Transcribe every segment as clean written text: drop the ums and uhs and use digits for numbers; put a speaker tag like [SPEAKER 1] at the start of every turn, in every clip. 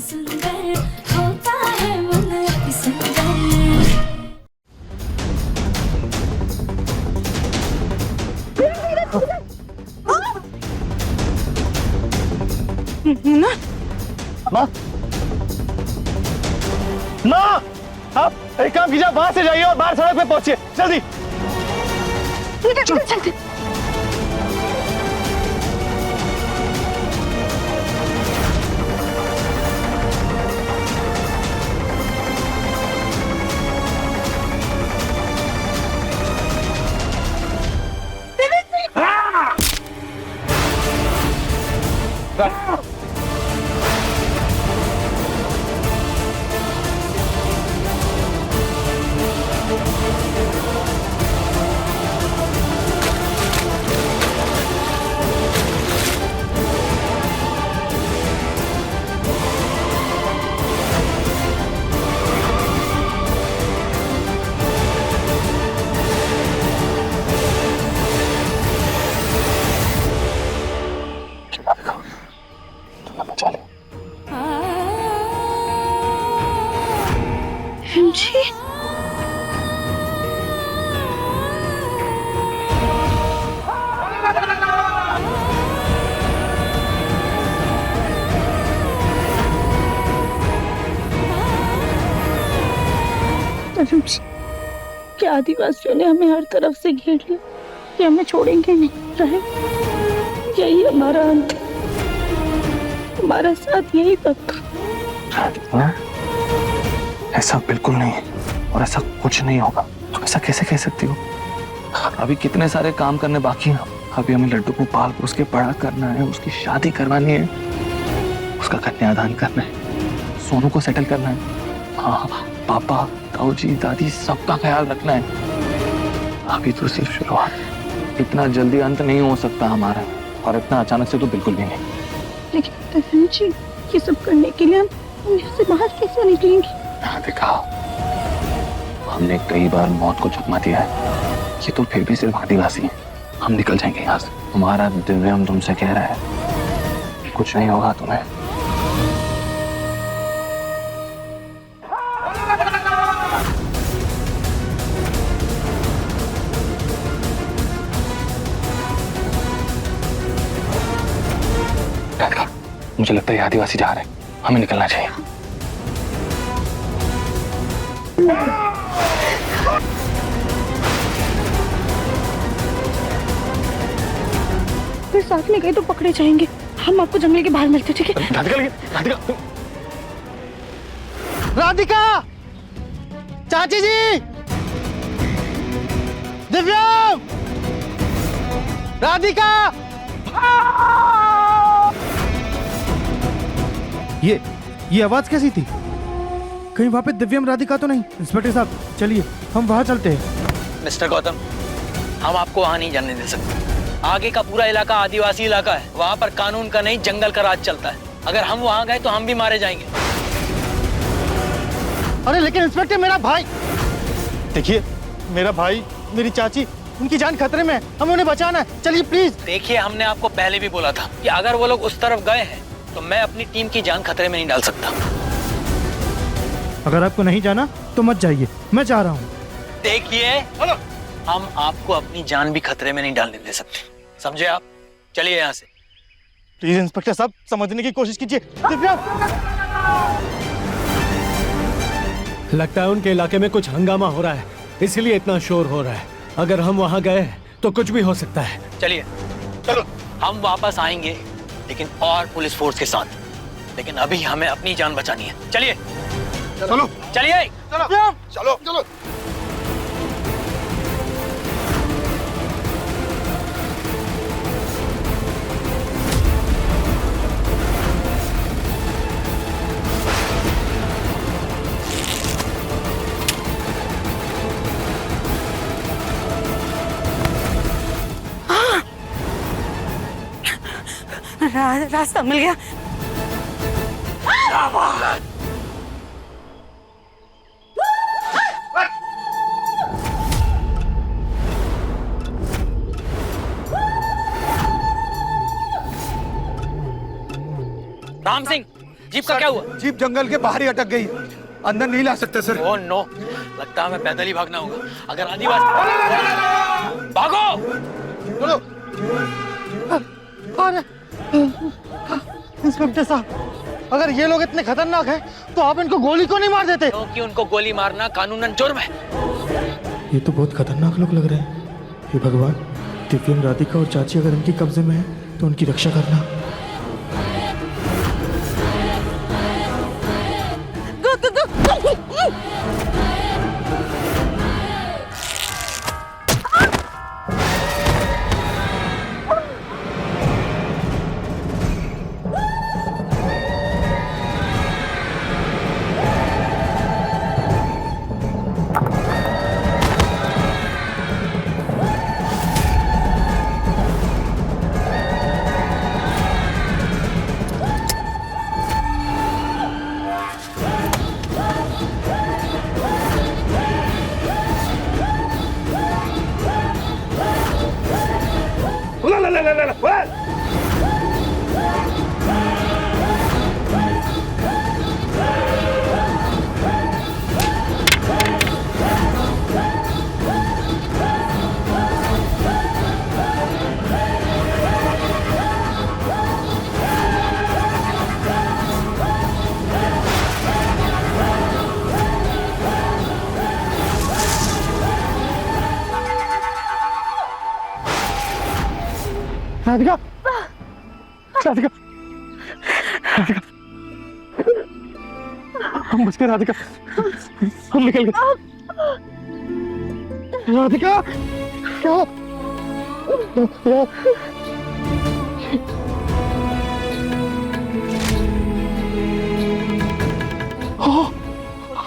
[SPEAKER 1] सुंदर होता है मन अति सुंदर।
[SPEAKER 2] ना
[SPEAKER 3] माँ, माँ, आप एक काम कीजिए, वहां से जाइए और बाहर सड़क पे पहुंचिए, जल्दी।
[SPEAKER 2] चलते। जी क्या आदिवासियों ने हमें हर तरफ से घेर लिया, कि हमें छोड़ेंगे नहीं, रहे यही हमारा अंत, हमारा साथ यही तक।
[SPEAKER 3] ऐसा बिल्कुल नहीं है और ऐसा कुछ नहीं होगा। तुम ऐसा कैसे कह सकती हो? अभी कितने सारे काम करने बाकी हैं। अभी हमें लड्डू को पाल पोस के बड़ा करना है, उसकी शादी करवानी है, उसका कन्यादान करना है, सोनू को सेटल करना है, हाँ, पापा, ताऊ जी, दादी, सबका ख्याल रखना है। अभी तो सिर्फ शुरुआत, इतना जल्दी अंत नहीं हो सकता हमारा, और इतना अचानक से तो बिल्कुल भी नहीं।
[SPEAKER 2] लेकिन तरुण जी, ये सब करने के लिए हम यहाँ से बाहर कैसे निकलेंगे?
[SPEAKER 3] देखा, हमने कई बार मौत को चकमा दिया है, ये तो फिर भी सिर्फ आदिवासी हैं। हम निकल जाएंगे यहाँ से। हमारा दिव्यम तुमसे कह रहा है कुछ नहीं होगा तुम्हें। मुझे लगता है ये आदिवासी जा रहे हैं, हमें निकलना चाहिए।
[SPEAKER 2] फिर साथ में गए तो पकड़े जाएंगे। हम आपको जंगल के बाहर मिलते, ठीक है?
[SPEAKER 3] राधिका,
[SPEAKER 4] राधिका, चाची जी, दिव्यम, राधिका। ये आवाज कैसी थी? कहीं वहां पे दिव्यम राधिका तो नहीं? इंस्पेक्टर साहब, चलिए हम वहां चलते हैं।
[SPEAKER 5] मिस्टर गौतम, हम आपको वहां नहीं जाने दे सकते। आगे का पूरा इलाका आदिवासी इलाका है, वहां पर कानून का नहीं जंगल का राज चलता है। अगर हम वहां गए तो हम भी मारे जाएंगे।
[SPEAKER 4] अरे लेकिन इंस्पेक्टर, मेरा भाई, देखिए, मेरा भाई, मेरी चाची, उनकी जान खतरे में है, हमें उन्हें बचाना है। चलिए प्लीज।
[SPEAKER 5] देखिए, हमने आपको पहले भी बोला था कि अगर वो लोग उस तरफ गए हैं तो मैं अपनी टीम की जान खतरे में नहीं डाल सकता।
[SPEAKER 4] अगर आपको नहीं जाना तो मत जाइए, मैं जा रहा हूँ।
[SPEAKER 5] देखिए, हम आपको अपनी जान भी खतरे में नहीं डालने दे सकते, समझे आप? चलिए यहाँ से।
[SPEAKER 4] प्लीज इंस्पेक्टर साहब, समझने की कोशिश कीजिए। दिव्यम,
[SPEAKER 6] लगता है उनके इलाके में कुछ हंगामा हो रहा है, इसलिए इतना शोर हो रहा है। अगर हम वहां गए तो कुछ भी हो सकता है।
[SPEAKER 5] चलिए, चलो, हम वापस आएंगे, लेकिन और पुलिस फोर्स के साथ। लेकिन अभी हमें अपनी जान बचानी है। चलिए
[SPEAKER 3] चलो,
[SPEAKER 5] चलिए,
[SPEAKER 3] चलो, चलो।
[SPEAKER 2] रास्ता मिल गया।
[SPEAKER 5] राम सिंह, जीप का क्या हुआ?
[SPEAKER 7] जीप जंगल के बाहर ही अटक गई, अंदर नहीं ला सकते सर।
[SPEAKER 5] ओह नो, लगता है हमें पैदल ही भागना होगा। अगर आदिवासी भागो।
[SPEAKER 4] चलो। अरे इंस्पेक्टर साहब, अगर ये लोग इतने खतरनाक हैं तो आप इनको गोली क्यों नहीं मार देते?
[SPEAKER 5] क्योंकि उनको गोली मारना कानूनन जुर्म है।
[SPEAKER 7] ये तो बहुत खतरनाक लोग लग रहे हैं। हे भगवान, दिव्यम, राधिका और चाची अगर इनके कब्जे में है तो उनकी रक्षा करना।
[SPEAKER 4] राधिका, राधिका, राधिका, हम बच गए राधिका, हम निकल गए। राधिका, क्या?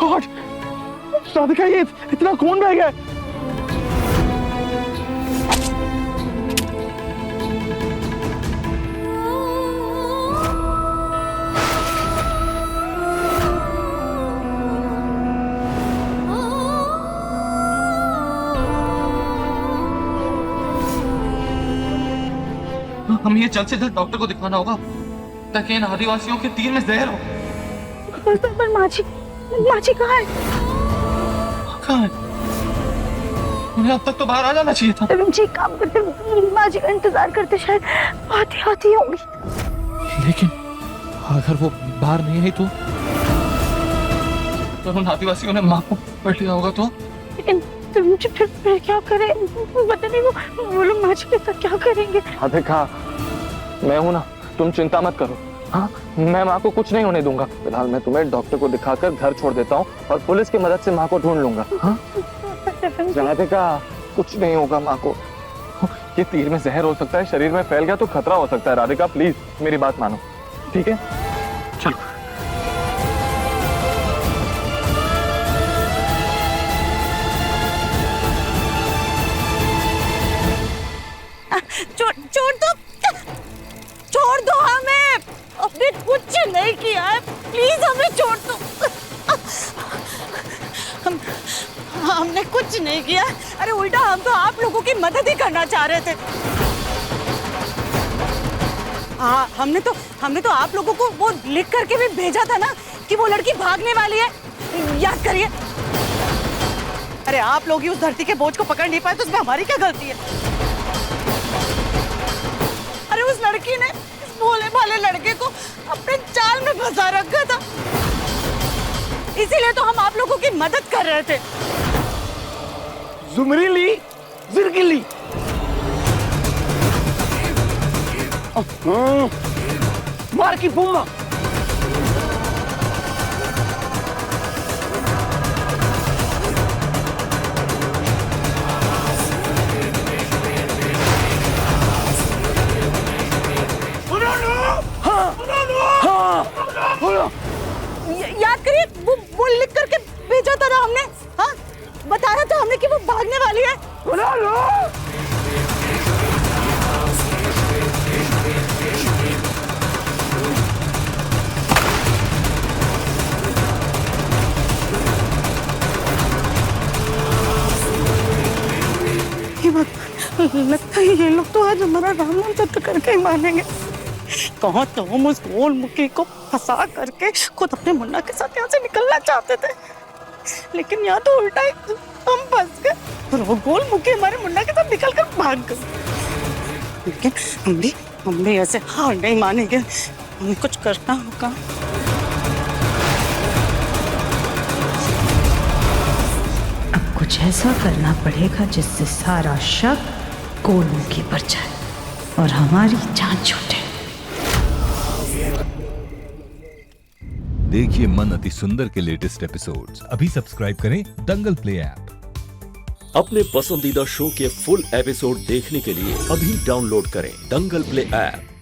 [SPEAKER 4] गॉड, राधिका, ये इतना खून बह गया।
[SPEAKER 3] हमें ये जल्द से जल्द डॉक्टर को दिखाना होगा ताकि इन आदिवासियों के तीर में जहर हो।
[SPEAKER 2] पर माची कहाँ है?
[SPEAKER 3] कहाँ है? उन्हें अब तक तो बाहर आ जाना चाहिए था।
[SPEAKER 2] जी, काम करते माची का इंतजार करते, शायद आती होंगी।
[SPEAKER 3] लेकिन अगर वो बाहर नहीं आई तो उन आदिवासियों ने माँ को पकड़ लिया होगा तो?
[SPEAKER 2] लेकिन तुम फिर क्या करें? पता नहीं वो लोग माची के साथ क्या करेंगे।
[SPEAKER 3] देखा, मैं हूं ना, तुम चिंता मत करो। हाँ, मैं माँ को कुछ नहीं होने दूंगा। फिलहाल मैं तुम्हें डॉक्टर को दिखाकर घर छोड़ देता हूँ और पुलिस की मदद से माँ को ढूंढ लूंगा। हाँ? राधिका, कुछ नहीं होगा माँ को। ये तीर में जहर हो सकता है, शरीर में फैल गया तो खतरा हो सकता है। राधिका, प्लीज मेरी बात मानो, ठीक है? चलो।
[SPEAKER 2] छोड़ दो हमें। हमने कुछ नहीं किया है, प्लीज हमें छोड़ दो। हमने कुछ नहीं किया। अरे उल्टा हम तो आप लोगों की मदद ही करना चाह रहे थे। हाँ, हमने तो आप लोगों को वो लिख करके भी भेजा था ना कि वो लड़की भागने वाली है, याद करिए। अरे आप लोग ही उस धरती के बोझ को पकड़ नहीं पाए तो उसमें हमारी क्या गलती है? अरे उस लड़की ने इस भोले भाले लड़के को अपने जाल में फंसा रखा था, इसीलिए तो हम आप लोगों की मदद कर रहे थे।
[SPEAKER 7] जुमरीली, जिरगिली। मार की बुम्मा।
[SPEAKER 2] याद करिए, वो लिख करके भेजा था ना हमने। हाँ, बताया था हमने कि वो भागने वाली है। लगता है ये लोग तो आज हमारा राम नाम सत्य करके ही मानेंगे। कहाँ तो हम उस गोल मुखी को फंसा करके खुद अपने मुन्ना के साथ यहाँ से निकलना चाहते थे, लेकिन यहाँ तो उल्टा ही हम फंस गए और वो गोल मुखी हमारे मुन्ना के साथ निकल कर भाग गए। लेकिन हम भी ऐसे हार नहीं मानेंगे, हमें कुछ करना होगा।
[SPEAKER 8] अब कुछ ऐसा करना पड़ेगा जिससे सारा शक गोल मुखी पर जाए और हमारी जान छूटे।
[SPEAKER 9] देखिए मन अति सुंदर के लेटेस्ट एपिसोड्स अभी सब्सक्राइब करें दंगल प्ले ऐप।
[SPEAKER 10] अपने पसंदीदा शो के फुल एपिसोड देखने के लिए अभी डाउनलोड करें दंगल प्ले ऐप।